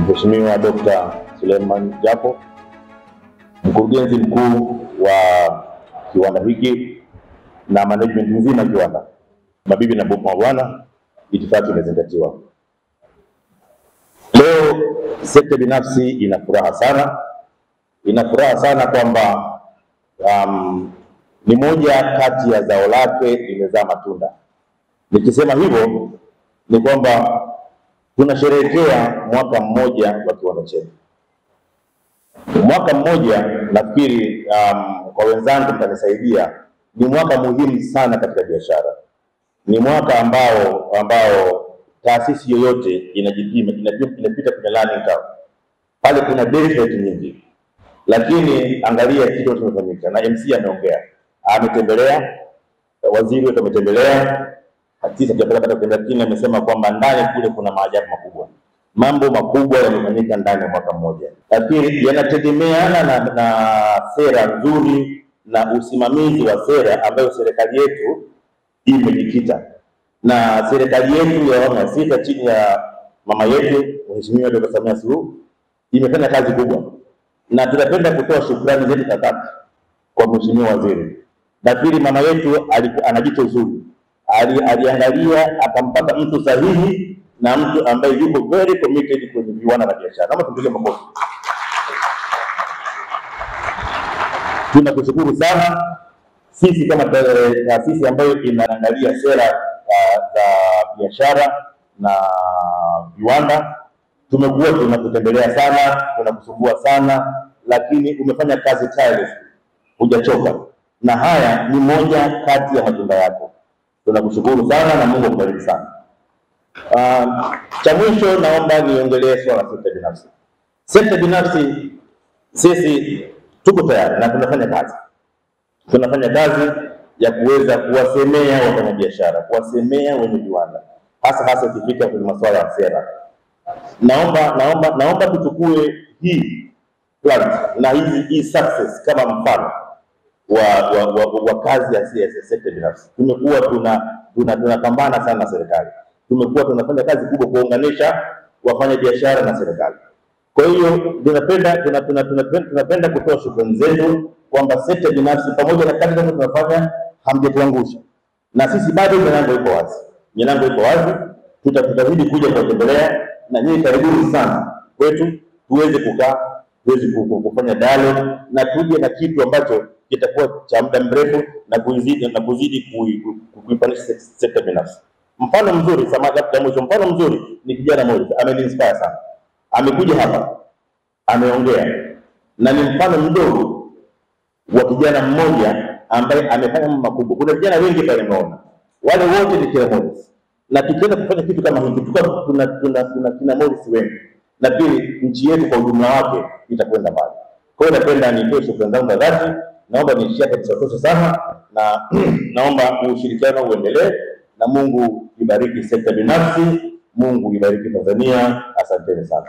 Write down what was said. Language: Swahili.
Mheshimiwa Dr. Suleiman Jafo, mkurugenzi mkuu wa kiwanda hiki na management nzima kiwanda. Mabibi na mabwana, itifaki imezingatiwa. Leo sekta binafsi ina furaha sana kwamba ni moja kati ya zao lake limezaa matunda. Nikisema hivyo ni kwamba tunasherehekea mwaka mmoja wa kiwanda chetu. Mwaka mmoja, nafikiri kwa wenzangu mtanisaidia, ni mwaka muhimu sana katika biashara. Ni mwaka ambao taasisi yoyote inapita kwenye learning curve. Pale kuna benefit nyingi. Lakini angalia kitu kimefanyika, na MC ameongea. Ametembelea, waziri wetu ametembelea, afisa kutembelea, amesema kwamba ndani kule kuna maajabu makubwa. Mambo makubwa yamefanyika ndani ya mwaka mmoja. Lakini yanategemeana na sera nzuri na usimamizi wa sera ambayo serikali yetu imejikita. Na serikali yetu ya awamu ya 6 chini ya mama yetu Mheshimiwa Dr. Samia Suluhu imefanya kazi kubwa. Na tunapenda kutoa shukrani zetu za dhati kwa Mheshimiwa Waziri. Nafikiri mama yetu ana jicho zuri. Aliangalia akampata mtu sahihi na mtu ambaye yuko very committed kwenye viwanda na biashara. Kama tumpige makofi. Tunakushukuru sana. Sisi kama taasisi ambayo inaangalia sera za biashara na viwanda, tumekuwa tunakutembelea sana, tunakusumbua sana, lakini umefanya kazi tireless, hujachoka. Na haya ni moja kati ya matunda yako. Tunakushukuru sana na Mungu akubariki sana. Cha mwisho naomba niongelee swala la sekta binafsi. Sekta binafsi sisi tuko tayari na tunafanya kazi. Tunafanya kazi ya kuweza kuwasemea wafanyabiashara, kuwasemea wenye viwanda, hasa ikifika kwenye masuala ya sera. Naomba tuchukue hii plant na hii success kama mfano wa kazi ya sekta binafsi. Tumekuwa tunapambana sana na serikali. Tumekuwa tunafanya kazi kubwa kuunganisha wafanya biashara na serikali. Kwa hiyo tunapenda kutoa shukrani zetu kwamba sekta binafsi pamoja na kazi ambazo tunafanya hamjatuangusha. Na sisi bado milango iko wazi. Milango iko wazi. Tutazidi kuja kuwatembelea na nyinyi karibuni sana kwetu tuweze kukaa, tuweze kufanya dialogue na tuje na kitu ambacho kitakuwa cha muda mrefu na kuzidi kuipanisha sekta binafsi. Mfano mzuri mfano mzuri ni kijana mmoja ameniinspire sana. Amekuja hapa, ameongea, na ni mfano mdogo wa kijana mmoja ambaye amefanya mambo makubwa. Kuna vijana wengi pale mmeona. Wale wote ni kina Morris. Na tukienda kufanya kitu kama hiki, tuna kina Morris wengi. Na pili nchi yetu kwa ujumla wake itakwenda mbali. Kwa hiyo napenda nitoe shukrani zangu za dhati. Naomba niishie hapa kusatosha sana, na naomba ushirikiano uendelee, na Mungu ibariki sekta binafsi, Mungu ibariki Tanzania. Asanteni sana.